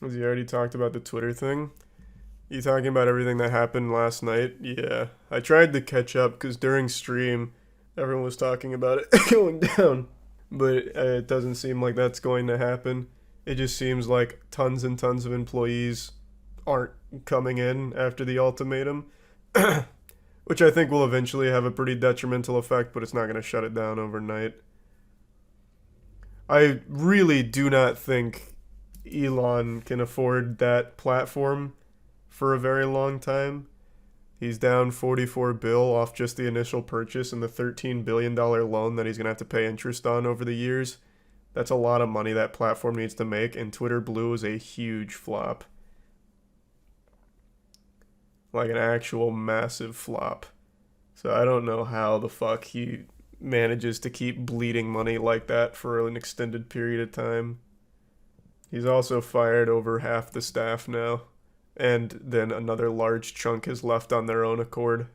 Was he already talked about the Twitter thing? You talking about everything that happened last night? Yeah. I tried to catch up because during stream, everyone was talking about it going down. But it doesn't seem like that's going to happen. It just seems like tons and tons of employees aren't coming in after the ultimatum, which I think will eventually have a pretty detrimental effect, but it's not going to shut it down overnight. I really do not think Elon can afford that platform for a very long time. He's down 44 bill off just the initial purchase and the $13 billion loan that he's going to have to pay interest on over the years. That's a lot of money that platform needs to make, and Twitter Blue is a huge flop. Like an actual massive flop. So I don't know how the fuck he manages to keep bleeding money like that for an extended period of time. He's also fired over half the staff now, and then another large chunk has left on their own accord.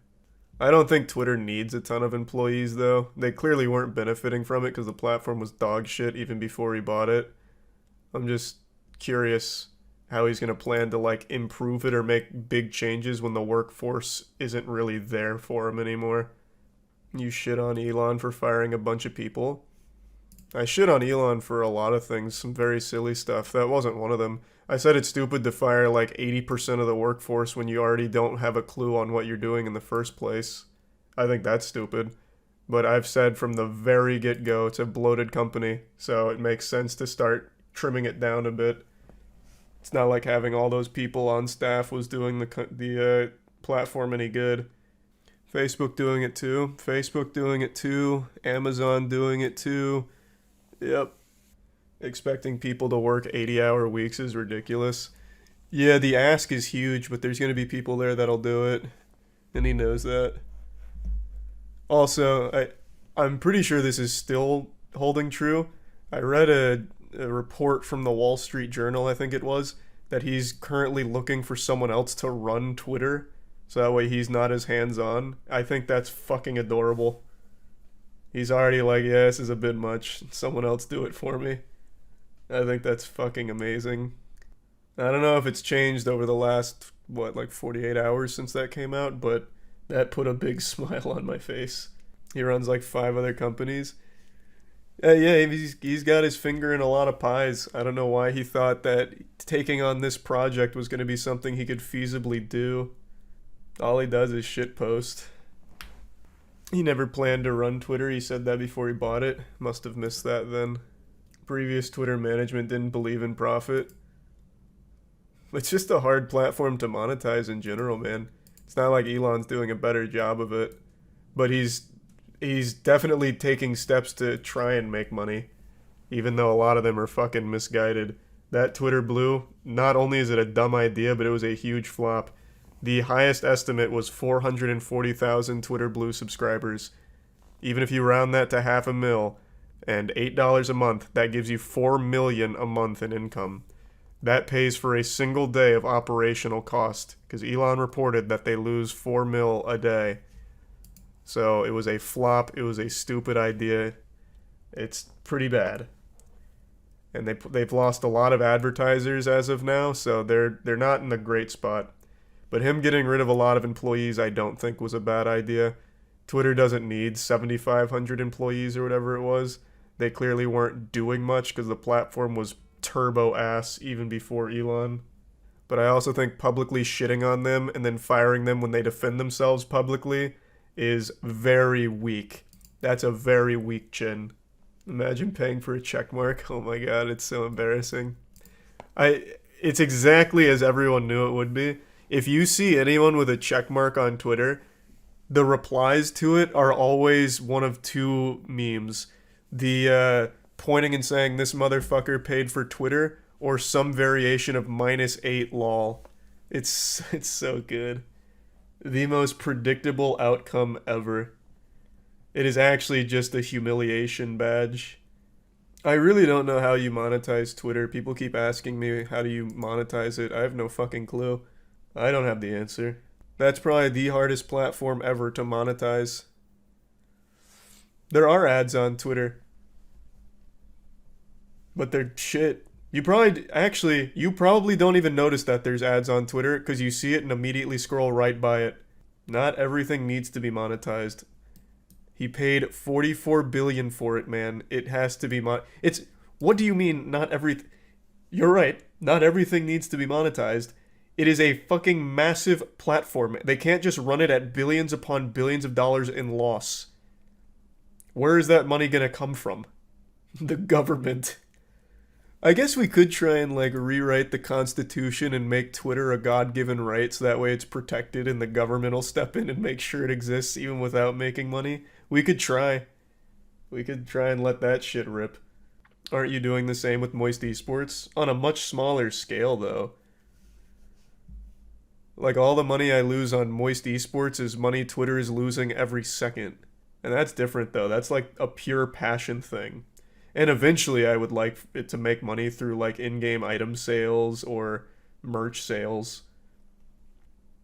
I don't think Twitter needs a ton of employees, though. They clearly weren't benefiting from it because the platform was dog shit even before he bought it. I'm just curious how he's going to plan to, like, improve it or make big changes when the workforce isn't really there for him anymore. You shit on Elon for firing a bunch of people. I shit on Elon for a lot of things, some very silly stuff. That wasn't one of them. I said it's stupid to fire like 80% of the workforce when you already don't have a clue on what you're doing in the first place. I think that's stupid. But I've said from the very get-go it's a bloated company, so it makes sense to start trimming it down a bit. It's not like having all those people on staff was doing the platform any good. Facebook doing it too. Facebook doing it too. Amazon doing it too. Yep. Expecting people to work 80-hour weeks is ridiculous. Yeah, the ask is huge, but there's going to be people there that'll do it. And he knows that. Also, I'm pretty sure this is still holding true. I read a report from the Wall Street Journal, I think it was, that he's currently looking for someone else to run Twitter, so that way he's not as hands-on. I think that's fucking adorable. He's already like, yeah, this is a bit much. Someone else do it for me. I think that's fucking amazing. I don't know if it's changed over the last, 48 hours since that came out, but that put a big smile on my face. He runs like 5 other companies. Yeah, he's got his finger in a lot of pies. I don't know why he thought that taking on this project was going to be something he could feasibly do. All he does is shitpost. He never planned to run Twitter. He said that before he bought it. Must have missed that then. Previous Twitter management didn't believe in profit. It's just a hard platform to monetize in general, man. It's not like Elon's doing a better job of it. But he's definitely taking steps to try and make money, even though a lot of them are fucking misguided. That Twitter Blue, not only is it a dumb idea, but it was a huge flop. The highest estimate was 440,000 Twitter Blue subscribers. Even if you round that to $500,000 and $8 a month, that gives you $4 million a month in income. That pays for a single day of operational cost, because Elon reported that they lose $4 million a day. So it was a flop. It was a stupid idea. It's pretty bad. And they've lost a lot of advertisers as of now, so they're not in a great spot. But him getting rid of a lot of employees, I don't think was a bad idea. Twitter doesn't need 7,500 employees or whatever it was. They clearly weren't doing much because the platform was turbo ass even before Elon. But I also think publicly shitting on them and then firing them when they defend themselves publicly is very weak. That's a very weak chin. Imagine paying for a check mark. Oh my god, it's so embarrassing. It's exactly as everyone knew it would be. If you see anyone with a check mark on Twitter, the replies to it are always one of 2 memes. The pointing and saying this motherfucker paid for Twitter, or some variation of -8 lol. It's so good. The most predictable outcome ever. It is actually just a humiliation badge. I really don't know how you monetize Twitter. People keep asking me, how do you monetize it? I have no fucking clue. I don't have the answer. That's probably the hardest platform ever to monetize. There are ads on Twitter, but they're shit. You probably don't even notice that there's ads on Twitter because you see it and immediately scroll right by it. Not everything needs to be monetized. He paid 44 billion for it, man. It has to be it's what do you mean not every You're right. Not everything needs to be monetized. It is a fucking massive platform. They can't just run it at billions upon billions of dollars in loss. Where is that money going to come from? The government. I guess we could try and like rewrite the Constitution and make Twitter a God-given right so that way it's protected and the government will step in and make sure it exists even without making money. We could try. We could try and let that shit rip. Aren't you doing the same with Moist Esports? On a much smaller scale though. Like all the money I lose on Moist Esports is money Twitter is losing every second. And that's different though. That's like a pure passion thing. And eventually I would like it to make money through like in-game item sales or merch sales.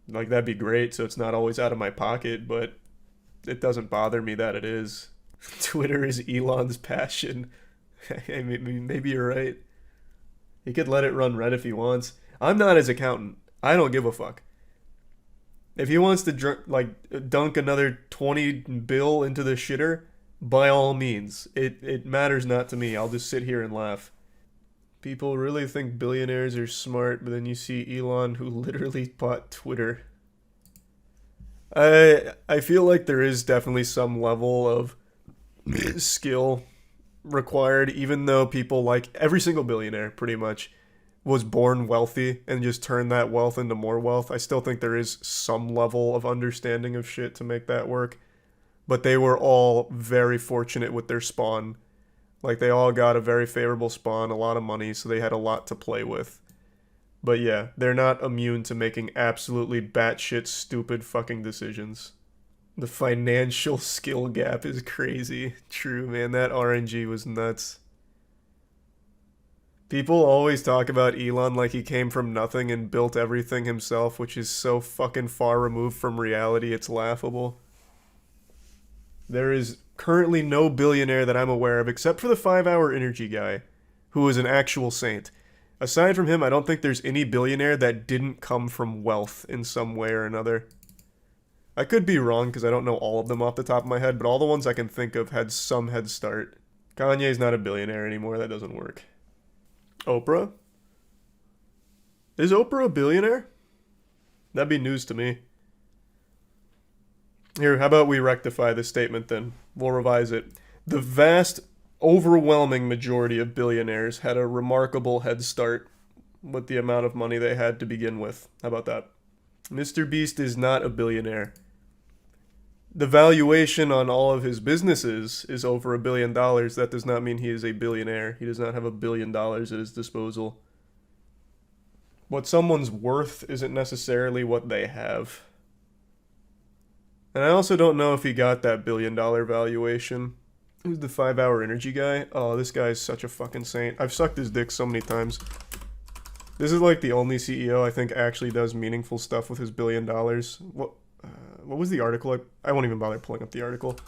Like that'd be great so it's not always out of my pocket, but it doesn't bother me that it is. Twitter is Elon's passion. I mean, maybe you're right. He could let it run red if he wants. I'm not his accountant. I don't give a fuck. If he wants to dunk another 20 bill into the shitter, by all means. It matters not to me. I'll just sit here and laugh. People really think billionaires are smart, but then you see Elon who literally bought Twitter. I feel like there is definitely some level of skill required, even though people like every single billionaire pretty much was born wealthy and just turned that wealth into more wealth. I still think there is some level of understanding of shit to make that work. But they were all very fortunate with their spawn. Like they all got a very favorable spawn, a lot of money, so they had a lot to play with. But yeah, they're not immune to making absolutely batshit stupid fucking decisions. The financial skill gap is crazy. True, man, that RNG was nuts. People always talk about Elon like he came from nothing and built everything himself, which is so fucking far removed from reality, it's laughable. There is currently no billionaire that I'm aware of, except for the 5-hour energy guy, who is an actual saint. Aside from him, I don't think there's any billionaire that didn't come from wealth in some way or another. I could be wrong because I don't know all of them off the top of my head, but all the ones I can think of had some head start. Kanye's not a billionaire anymore, that doesn't work. Oprah? Is Oprah a billionaire? That'd be news to me. Here, how about we rectify this statement then? We'll revise it. The vast, overwhelming majority of billionaires had a remarkable head start with the amount of money they had to begin with. How about that? Mr. Beast is not a billionaire. The valuation on all of his businesses is over $1 billion. That does not mean he is a billionaire. He does not have $1 billion at his disposal. What someone's worth isn't necessarily what they have. And I also don't know if he got that $1 billion valuation. Who's the 5-hour energy guy? Oh, this guy is such a fucking saint. I've sucked his dick so many times. This is like the only CEO I think actually does meaningful stuff with his $1 billion. What was the article? I won't even bother pulling up the article.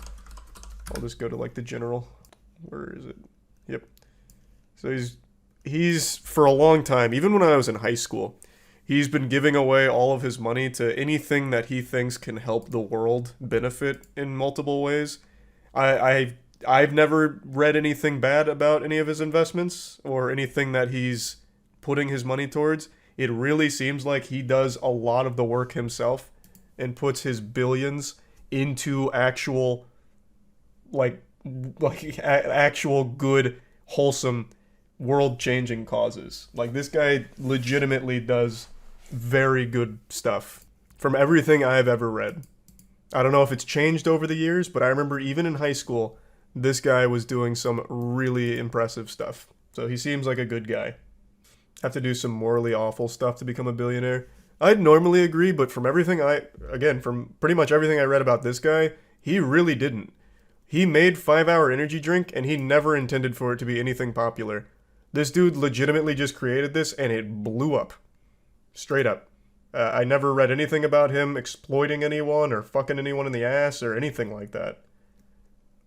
I'll just go to like the general. Where is it? Yep. So he's for a long time, even when I was in high school, he's been giving away all of his money to anything that he thinks can help the world benefit in multiple ways. I've never read anything bad about any of his investments or anything that he's putting his money towards. It really seems like he does a lot of the work himself and puts his billions into actual actual good, wholesome, world-changing causes. Like this guy legitimately does very good stuff from everything I've ever read. I don't know if it's changed over the years, but I remember even in high school, this guy was doing some really impressive stuff. So he seems like a good guy. Have to do some morally awful stuff to become a billionaire. I'd normally agree, but from pretty much everything I read about this guy, he really didn't. He made 5-hour energy drink, and he never intended for it to be anything popular. This dude legitimately just created this, and it blew up. Straight up. I never read anything about him exploiting anyone or fucking anyone in the ass or anything like that.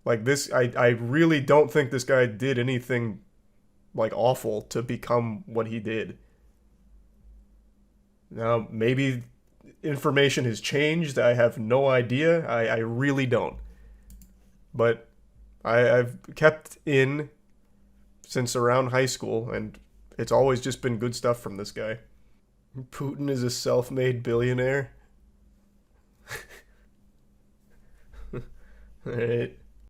Like this, I really don't think this guy did anything like awful to become what he did. Now, maybe information has changed. I have no idea. I really don't. But I've kept in since around high school, and it's always just been good stuff from this guy. Putin is a self-made billionaire. Alright.